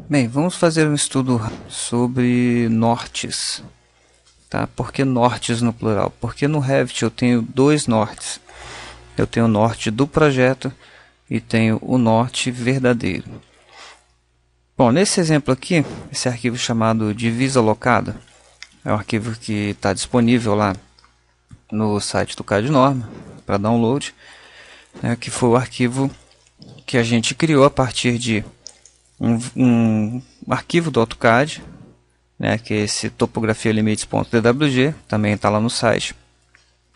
Bem, vamos fazer um estudo sobre nortes, tá? Por que nortes no plural? Porque no Revit eu tenho dois nortes. Eu tenho o norte do projeto e tenho o norte verdadeiro. Bom, nesse exemplo aqui, esse arquivo chamado divisa locada é um arquivo que está disponível lá no site do CAD Norma para download, né, que foi o arquivo que a gente criou a partir de um arquivo do AutoCAD, né, que é esse topografialimites.dwg, também está lá no site.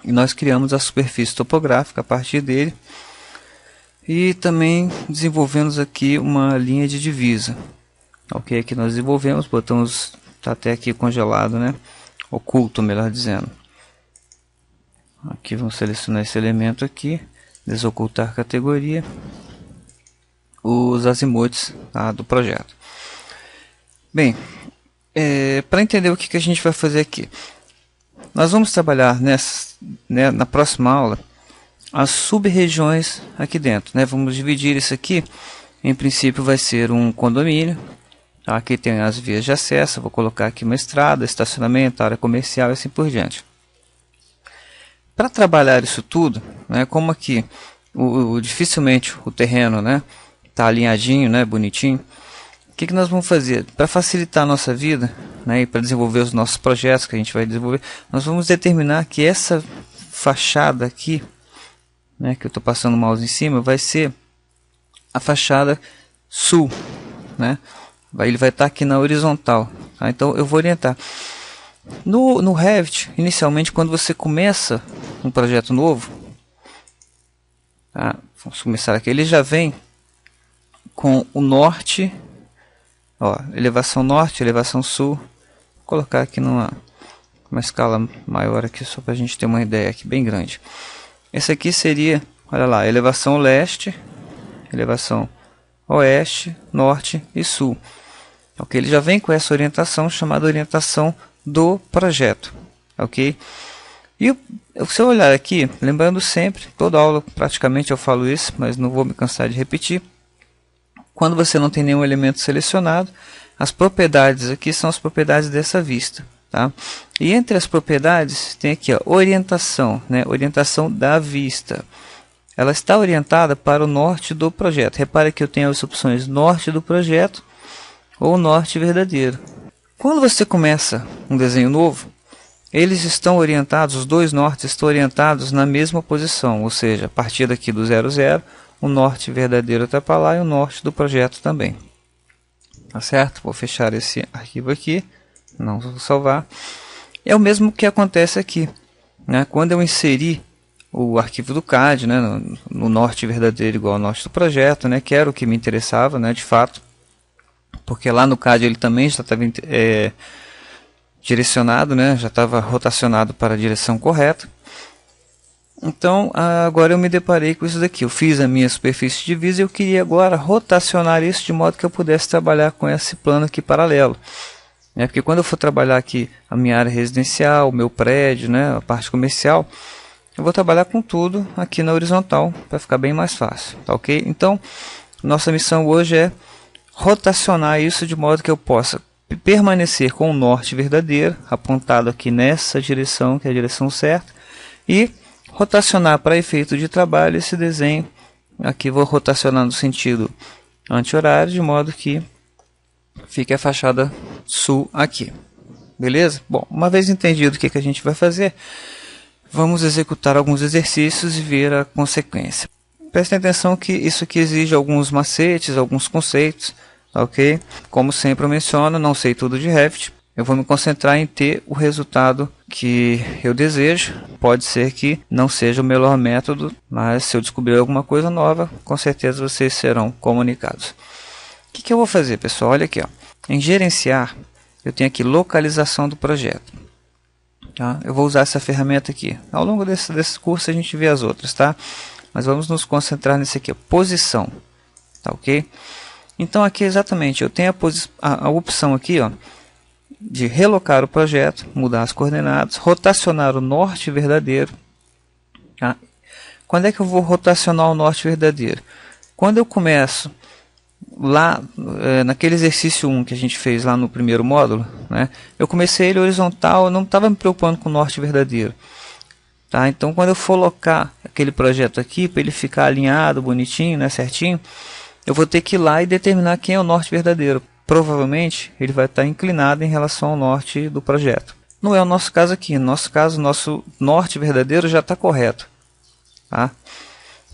E nós criamos a superfície topográfica a partir dele e também desenvolvemos aqui uma linha de divisa. Ok, aqui nós desenvolvemos, botamos, está até aqui congelado, né, oculto, melhor dizendo. Aqui vamos selecionar esse elemento aqui, desocultar categoria, os azimuths, tá, do projeto. Bem, para entender o que a gente vai fazer aqui, nós vamos trabalhar na próxima aula as sub-regiões aqui dentro, né? Vamos dividir isso aqui, em princípio vai ser um condomínio, tá? Aqui tem as vias de acesso, vou colocar aqui uma estrada, estacionamento, área comercial e assim por diante. Para trabalhar isso tudo, né, como aqui dificilmente o terreno, né, está alinhadinho, né, bonitinho, o que nós vamos fazer? Para facilitar a nossa vida, né, e para desenvolver os nossos projetos que a gente vai desenvolver, nós vamos determinar que essa fachada aqui, né, que eu estou passando o mouse em cima, vai ser a fachada sul, né? Ele vai estar aqui na horizontal, tá? Então eu vou orientar. No Revit, inicialmente, quando você começa um projeto novo, tá? Vamos começar aqui, ele já vem com o norte, ó, elevação norte, elevação sul. Vou colocar aqui numa escala maior aqui, só para a gente ter uma ideia aqui bem grande. Esse aqui seria, olha lá, elevação leste, elevação oeste, norte e sul. Ok, ele já vem com essa orientação chamada orientação do projeto, ok? E se eu olhar aqui, lembrando sempre, toda aula praticamente eu falo isso, mas não vou me cansar de repetir. Quando você não tem nenhum elemento selecionado, as propriedades aqui são as propriedades dessa vista, tá? E entre as propriedades tem aqui a orientação, né? Orientação da vista. Ela está orientada para o norte do projeto. Repare que eu tenho as opções norte do projeto ou norte verdadeiro. Quando você começa um desenho novo, eles estão orientados, os dois nortes estão orientados na mesma posição, ou seja, a partir daqui do 00, o norte verdadeiro está para lá e o norte do projeto também. Tá certo? Vou fechar esse arquivo aqui, não vou salvar. É o mesmo que acontece aqui, né? Quando eu inseri o arquivo do CAD, né, no norte verdadeiro igual ao norte do projeto, né, que era o que me interessava, né, de fato, porque lá no CAD ele também já estava direcionado, né, já estava rotacionado para a direção correta. Então agora eu me deparei com isso daqui, eu fiz a minha superfície de divisa e eu queria agora rotacionar isso de modo que eu pudesse trabalhar com esse plano aqui paralelo. Porque quando eu for trabalhar aqui a minha área residencial, o meu prédio, né, a parte comercial, eu vou trabalhar com tudo aqui na horizontal para ficar bem mais fácil, tá ok? Então, nossa missão hoje é rotacionar isso de modo que eu possa permanecer com o norte verdadeiro, apontado aqui nessa direção, que é a direção certa, e rotacionar para efeito de trabalho esse desenho. Aqui vou rotacionar no sentido anti-horário, de modo que fique a fachada sul aqui. Beleza? Bom, uma vez entendido o que a gente vai fazer, vamos executar alguns exercícios e ver a consequência. Prestem atenção que isso aqui exige alguns macetes, alguns conceitos, ok? Como sempre eu menciono, não sei tudo de Revit. Eu vou me concentrar em ter o resultado que eu desejo. Pode ser que não seja o melhor método, mas se eu descobrir alguma coisa nova, com certeza vocês serão comunicados. O que eu vou fazer, pessoal? Olha aqui, ó. Em gerenciar, eu tenho aqui localização do projeto. Tá? Eu vou usar essa ferramenta aqui. Ao longo desse curso a gente vê as outras, tá? Mas vamos nos concentrar nesse aqui, ó, posição. Tá ok? Então aqui exatamente eu tenho a opção aqui, ó, de relocar o projeto, mudar as coordenadas, rotacionar o norte verdadeiro. Tá? Quando é que eu vou rotacionar o norte verdadeiro? Quando eu começo lá naquele exercício 1 que a gente fez lá no primeiro módulo, né, eu comecei ele horizontal, eu não estava me preocupando com o norte verdadeiro. Tá? Então, quando eu for colocar aquele projeto aqui, para ele ficar alinhado, bonitinho, né, certinho, eu vou ter que ir lá e determinar quem é o norte verdadeiro. Provavelmente, ele vai estar inclinado em relação ao norte do projeto. Não é o nosso caso aqui. No nosso caso, nosso norte verdadeiro já está correto. Tá?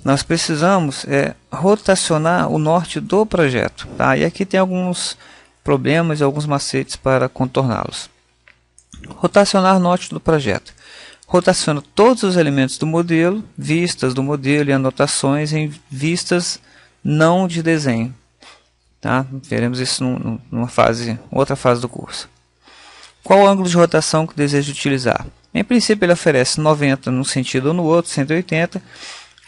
Nós precisamos rotacionar o norte do projeto. Tá? E aqui tem alguns problemas e alguns macetes para contorná-los. Rotacionar o norte do projeto. Rotaciona todos os elementos do modelo, vistas do modelo e anotações em vistas não de desenho. Tá? Veremos isso numa outra fase do curso. Qual o ângulo de rotação que deseja utilizar? Em princípio, ele oferece 90 num sentido ou no outro, 180,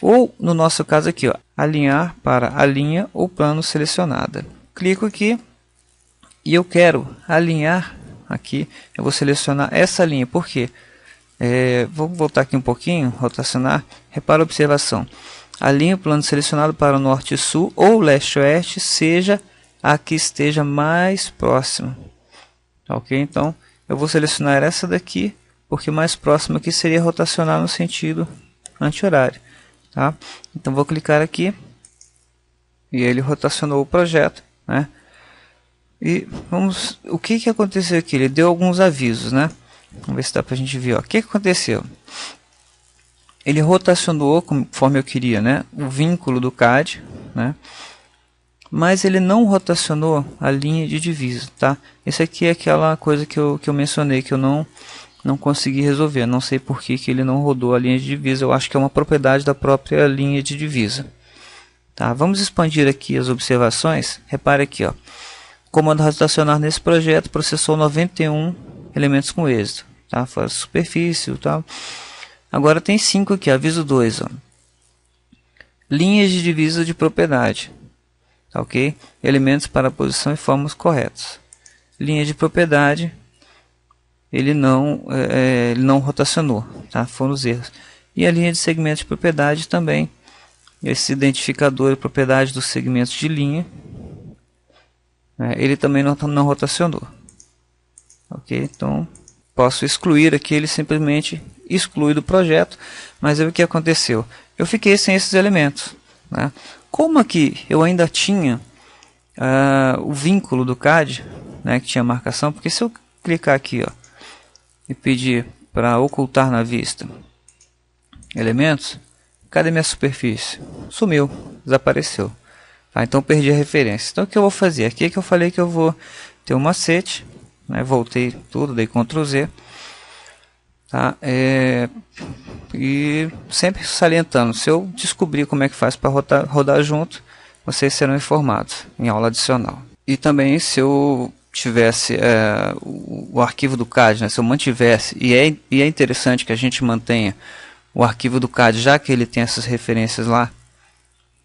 ou no nosso caso aqui, ó, alinhar para a linha ou plano selecionada. Clico aqui e eu quero alinhar aqui, eu vou selecionar essa linha, por quê? Vou voltar aqui um pouquinho, rotacionar, repara a observação. Alinhe o plano selecionado para o norte e sul ou leste-oeste, seja a que esteja mais próxima. Ok? Então, eu vou selecionar essa daqui, porque mais próxima aqui seria rotacionar no sentido anti-horário. Tá? Então, vou clicar aqui e ele rotacionou o projeto. Né? E o que aconteceu aqui? Ele deu alguns avisos, né? Vamos ver se dá para a gente ver. Ó. O que aconteceu? Ele rotacionou conforme eu queria, né? O vínculo do CAD, né? Mas ele não rotacionou a linha de divisa. Tá? Esse aqui é aquela coisa que eu mencionei, que eu não consegui resolver. Não sei por que ele não rodou a linha de divisa. Eu acho que é uma propriedade da própria linha de divisa. Tá? Vamos expandir aqui as observações. Repare aqui, ó. Comando rotacionar nesse projeto processou 91 elementos com êxito, tá? Fora superfície e tal. Agora tem 5 aqui, aviso 2, ó. Linhas de divisa de propriedade, tá, ok? Elementos para posição e formas corretos. Linha de propriedade, ele não rotacionou, tá? Foram os erros. E a linha de segmento de propriedade também, esse identificador de propriedade dos segmentos de linha, ele também não rotacionou. Ok, então posso excluir aqui, ele simplesmente exclui do projeto, mas aí o que aconteceu? Eu fiquei sem esses elementos. Né? Como aqui eu ainda tinha o vínculo do CAD, né, que tinha marcação, porque se eu clicar aqui, ó, e pedir para ocultar na vista elementos, cadê minha superfície? Sumiu, desapareceu. Tá? Então perdi a referência. Então o que eu vou fazer? Aqui é que eu falei que eu vou ter um macete. Né, voltei tudo, dei Ctrl Z, tá? E sempre salientando, se eu descobrir como é que faz para rodar junto, vocês serão informados em aula adicional. E também se eu tivesse o arquivo do CAD, né, se eu mantivesse, e é interessante que a gente mantenha o arquivo do CAD, já que ele tem essas referências lá,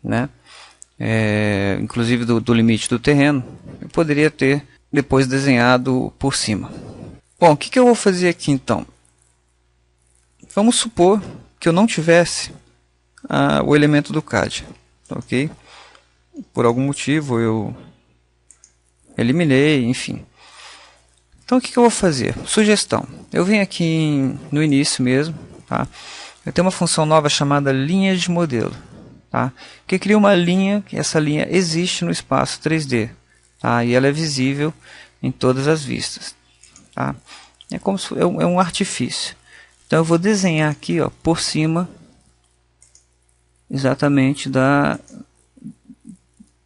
né, inclusive do limite do terreno, eu poderia ter depois desenhado por cima. Bom, o que eu vou fazer aqui então? Vamos supor que eu não tivesse o elemento do CAD, ok? Por algum motivo eu eliminei, enfim. Então o que eu vou fazer? Sugestão. Eu venho aqui no início mesmo, tá? Eu tenho uma função nova chamada linha de modelo, tá? Que cria uma linha, essa linha existe no espaço 3D. Tá? E ela é visível em todas as vistas. Tá? É como se é um artifício. Então eu vou desenhar aqui, ó, por cima, exatamente do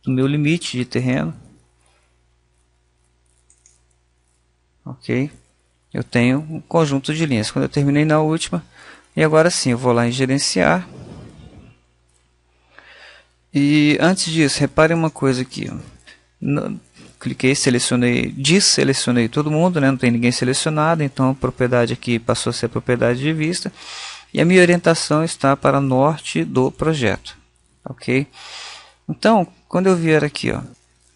meu limite de terreno. Ok? Eu tenho um conjunto de linhas. Quando eu terminei na última, e agora sim, eu vou lá em gerenciar. E antes disso, repare uma coisa aqui, ó. Cliquei, desselecionei todo mundo, né? Não tem ninguém selecionado, então a propriedade aqui passou a ser propriedade de vista. E a minha orientação está para norte do projeto. Ok? Então, quando eu vier aqui, ó,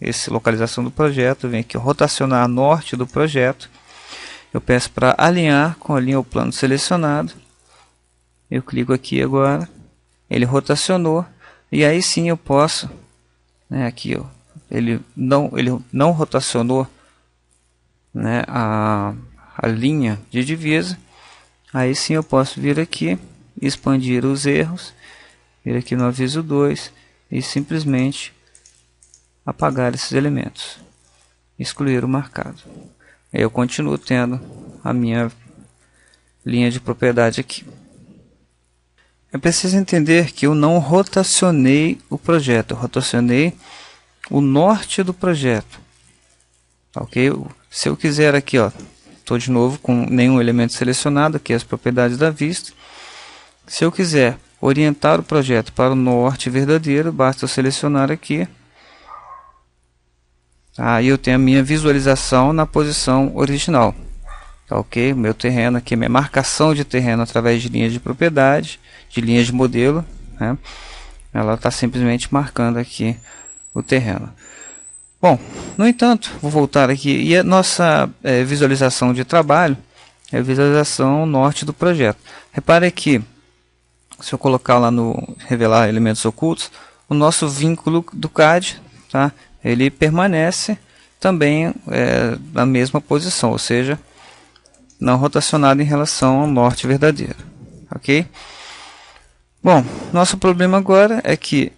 essa localização do projeto, eu venho aqui, ó, rotacionar norte do projeto. Eu peço para alinhar com a linha ou plano selecionado. Eu clico aqui agora, ele rotacionou. E aí sim eu posso, né, aqui, ó, ele não rotacionou, né, a linha de divisa, aí sim eu posso vir aqui, expandir os erros, vir aqui no aviso 2 e simplesmente apagar esses elementos, excluir o marcado. Aí eu continuo tendo a minha linha de propriedade aqui. É preciso entender que eu não rotacionei o projeto, eu rotacionei o norte do projeto. Ok? Se eu quiser aqui, ó, estou de novo com nenhum elemento selecionado, aqui as propriedades da vista. Se eu quiser orientar o projeto para o norte verdadeiro, basta eu selecionar aqui. Aí eu tenho a minha visualização na posição original. Tá, ok? Meu terreno aqui, minha marcação de terreno através de linhas de propriedade, de linhas de modelo, né? Ela está simplesmente marcando aqui o terreno. Bom, no entanto, vou voltar aqui, e a nossa visualização de trabalho é a visualização norte do projeto. Repare que, se eu colocar lá no revelar elementos ocultos, o nosso vínculo do CAD, tá? Ele permanece também na mesma posição, ou seja, não rotacionado em relação ao norte verdadeiro. Ok? Bom, nosso problema agora é que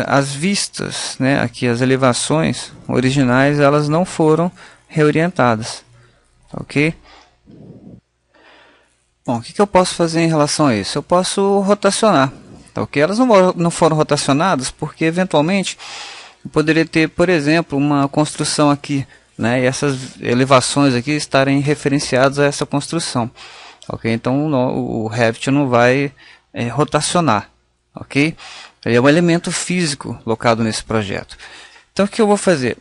as vistas, né, aqui as elevações originais, elas não foram reorientadas. Ok? Bom, o que eu posso fazer em relação a isso? Eu posso rotacionar. Ok? Elas não foram rotacionadas porque eventualmente eu poderia ter, por exemplo, uma construção aqui, né, e essas elevações aqui estarem referenciadas a essa construção. Ok? Então o Revit não vai rotacionar. Ok? Ele é um elemento físico locado nesse projeto. Então o que eu vou fazer?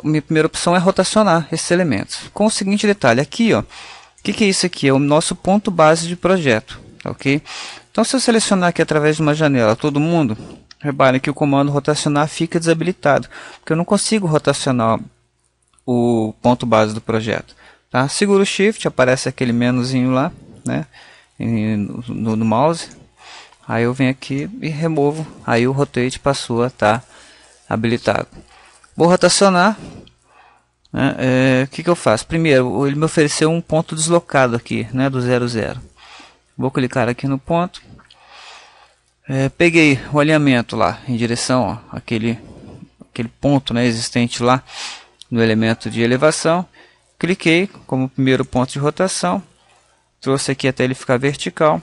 Minha primeira opção é rotacionar esses elementos. Com o seguinte detalhe, aqui, ó, o que é isso aqui? É o nosso ponto base de projeto. Ok? Então se eu selecionar aqui através de uma janela todo mundo, reparem que o comando rotacionar fica desabilitado, porque eu não consigo rotacionar o ponto base do projeto. Tá? Seguro o Shift, aparece aquele menuzinho lá, né, no mouse. Aí eu venho aqui e removo, aí o Rotate passou a estar habilitado. Vou rotacionar, né, que eu faço? Primeiro, ele me ofereceu um ponto deslocado aqui, né, do 0, 0. Vou clicar aqui no ponto. Peguei o alinhamento lá em direção àquele ponto, né, existente lá no elemento de elevação. Cliquei como primeiro ponto de rotação. Trouxe aqui até ele ficar vertical.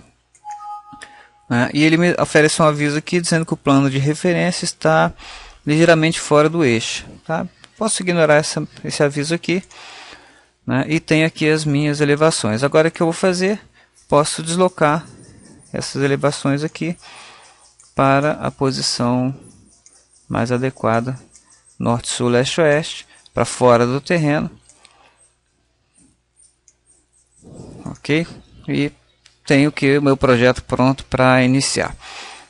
E ele me oferece um aviso aqui dizendo que o plano de referência está ligeiramente fora do eixo. Tá? Posso ignorar esse aviso aqui, né? E tem aqui as minhas elevações. Agora o que eu vou fazer? Posso deslocar essas elevações aqui para a posição mais adequada, norte, sul, leste, oeste, para fora do terreno. Ok? E tenho que o meu projeto pronto para iniciar.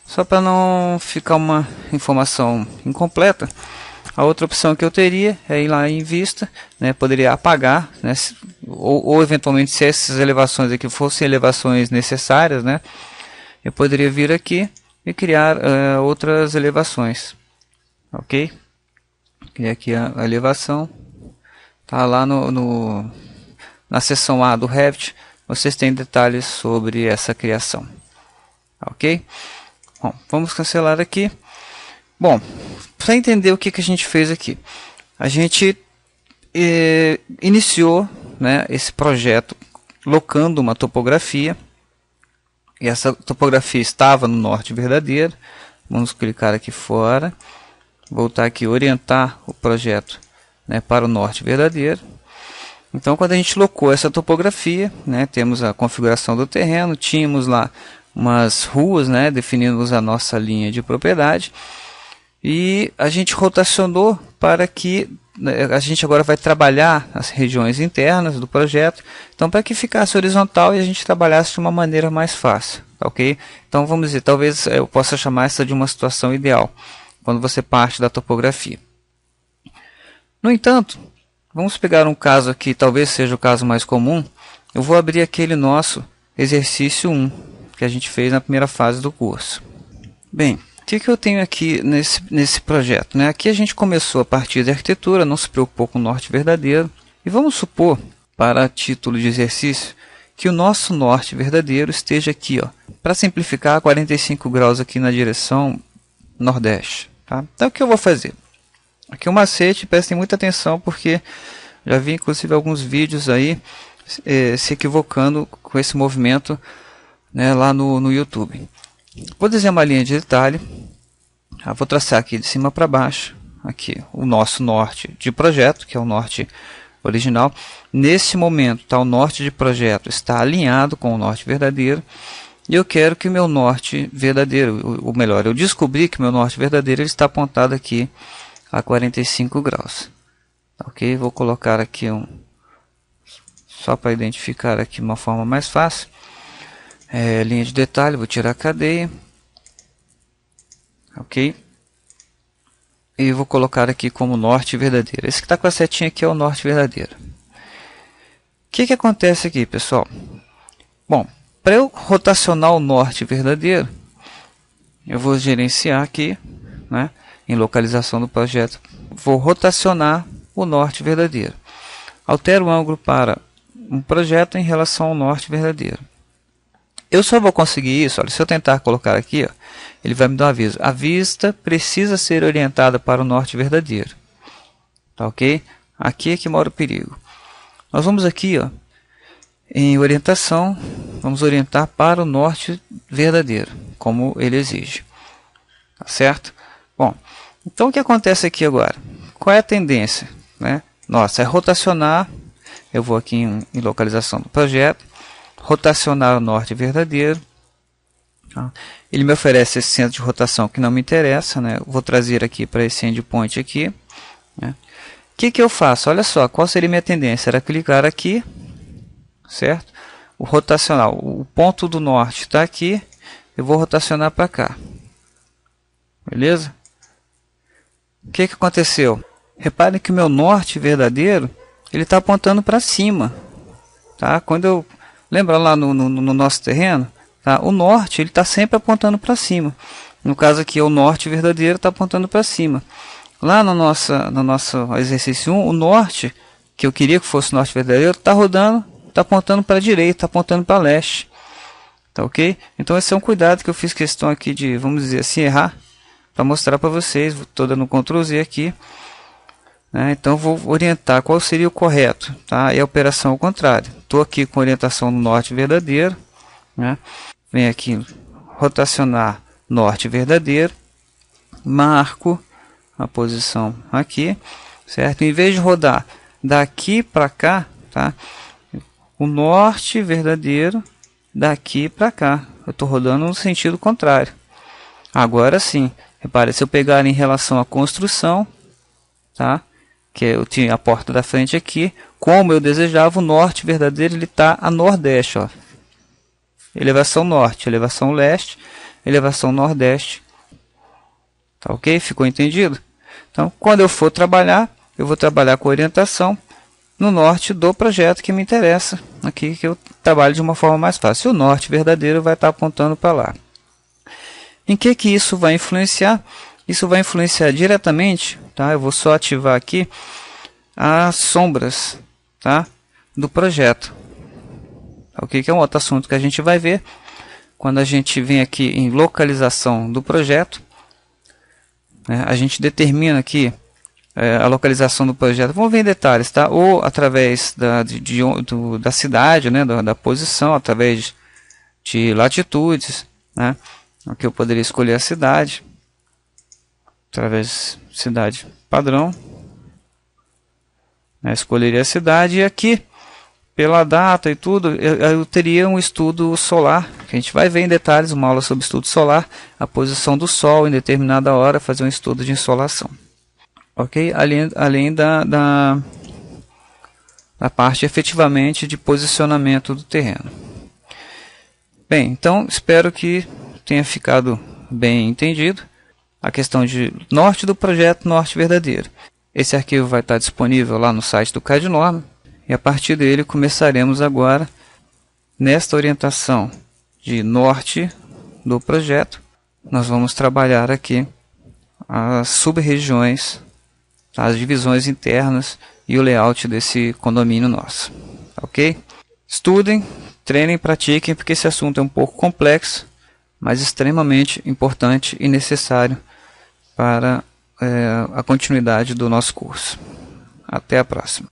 Só para não ficar uma informação incompleta, a outra opção que eu teria é ir lá em vista, né, poderia apagar, né, ou eventualmente se essas elevações aqui fossem elevações necessárias, né, eu poderia vir aqui e criar outras elevações. Ok? Criar aqui a elevação, tá lá na seção A do Revit. Vocês têm detalhes sobre essa criação. Ok? Bom, vamos cancelar aqui. Bom, para entender o que a gente fez aqui. A gente iniciou, né, esse projeto locando uma topografia. E essa topografia estava no norte verdadeiro. Vamos clicar aqui fora. Voltar aqui, orientar o projeto, né, para o norte verdadeiro. Então, quando a gente locou essa topografia, né, temos a configuração do terreno, tínhamos lá umas ruas, né, definindo a nossa linha de propriedade, e a gente rotacionou para que a gente agora vai trabalhar as regiões internas do projeto, então para que ficasse horizontal e a gente trabalhasse de uma maneira mais fácil, ok? Então vamos dizer, talvez eu possa chamar essa de uma situação ideal, quando você parte da topografia. No entanto, vamos pegar um caso aqui, talvez seja o caso mais comum. Eu vou abrir aquele nosso exercício 1, que a gente fez na primeira fase do curso. Bem, que eu tenho aqui nesse projeto, né? Aqui a gente começou a partir da arquitetura, não se preocupou com o norte verdadeiro. E vamos supor, para título de exercício, que o nosso norte verdadeiro esteja aqui, ó, para simplificar, 45 graus aqui na direção nordeste. Tá? Então o que eu vou fazer? Aqui um macete, prestem muita atenção, porque já vi inclusive alguns vídeos aí se equivocando com esse movimento, né, lá no YouTube. Vou desenhar uma linha de detalhe, vou traçar aqui de cima para baixo, aqui o nosso norte de projeto, que é o norte original. Nesse momento, tá, o norte de projeto está alinhado com o norte verdadeiro, e eu quero que o meu norte verdadeiro, ou melhor, eu descobri que o meu norte verdadeiro ele está apontado aqui a 45 graus. Ok? Vou colocar aqui só para identificar aqui uma forma mais fácil. Linha de detalhe, vou tirar a cadeia. Ok? E vou colocar aqui como norte verdadeiro. Esse que está com a setinha aqui é o norte verdadeiro. O que acontece aqui, pessoal? Bom, para eu rotacionar o norte verdadeiro, eu vou gerenciar aqui, né, em localização do projeto, vou rotacionar o norte verdadeiro. Altero o ângulo para um projeto em relação ao norte verdadeiro. Eu só vou conseguir isso, olha, se eu tentar colocar aqui, ó, ele vai me dar um aviso. A vista precisa ser orientada para o norte verdadeiro. Tá ok? Aqui é que mora o perigo. Nós vamos aqui, ó, em orientação, vamos orientar para o norte verdadeiro, como ele exige. Tá certo? Bom, então o que acontece aqui agora? Qual é a tendência? Né? Nossa, é rotacionar. Eu vou aqui em localização do projeto, rotacionar o norte verdadeiro. Tá? Ele me oferece esse centro de rotação que não me interessa, né? Eu vou trazer aqui para esse endpoint aqui. Né? O que eu faço? Olha só, qual seria a minha tendência? Era clicar aqui, certo? O rotacional, o ponto do norte está aqui, eu vou rotacionar para cá. Beleza? O que aconteceu? Reparem que o meu norte verdadeiro, ele está apontando para cima. Tá? Quando eu lembra lá no nosso terreno, tá? O norte ele está sempre apontando para cima. No caso aqui, o norte verdadeiro está apontando para cima. Lá no nosso exercício 1, o norte, que eu queria que fosse o norte verdadeiro, está rodando, está apontando para a direita, está apontando para leste. Tá ok? Então esse é um cuidado que eu fiz questão aqui de, vamos dizer assim, errar, para mostrar para vocês. Estou dando um Ctrl Z aqui. Né? Então vou orientar qual seria o correto. Tá? E a operação ao contrário. Estou aqui com orientação no norte verdadeiro. Né? Venho aqui rotacionar norte verdadeiro. Marco a posição aqui, certo? Em vez de rodar daqui para cá, tá? O norte verdadeiro daqui para cá. Eu estou rodando no sentido contrário. Agora sim, repare, se eu pegar em relação à construção, tá? Que eu tinha a porta da frente aqui, como eu desejava, o norte verdadeiro ele está a nordeste, ó. Elevação norte, elevação leste, elevação nordeste. Tá ok? Ficou entendido? Então, quando eu for trabalhar, eu vou trabalhar com orientação no norte do projeto que me interessa. Aqui que eu trabalho de uma forma mais fácil. O norte verdadeiro vai estar apontando para lá. Em que isso vai influenciar? Isso vai influenciar diretamente, tá? Eu vou só ativar aqui as sombras, tá? Do projeto. Ok? Que é um outro assunto que a gente vai ver quando a gente vem aqui em localização do projeto. A gente determina aqui a localização do projeto. Vamos ver em detalhes, tá? Ou através da cidade, né? Da posição, através de latitudes, né? Aqui eu poderia escolher a cidade, através de cidade padrão, né? Escolheria a cidade e aqui, pela data e tudo, eu teria um estudo solar, que a gente vai ver em detalhes, uma aula sobre estudo solar, a posição do Sol em determinada hora, fazer um estudo de insolação. Ok? Além da parte efetivamente de posicionamento do terreno. Bem, então espero que tenha ficado bem entendido a questão de norte do projeto, norte verdadeiro. Esse arquivo vai estar disponível lá no site do CAD-Norma. E a partir dele começaremos agora nesta orientação de norte do projeto, nós vamos trabalhar aqui as sub-regiões, as divisões internas e o layout desse condomínio nosso, ok? Estudem, treinem, pratiquem, porque esse assunto é um pouco complexo, mas extremamente importante e necessário para a continuidade do nosso curso. Até a próxima.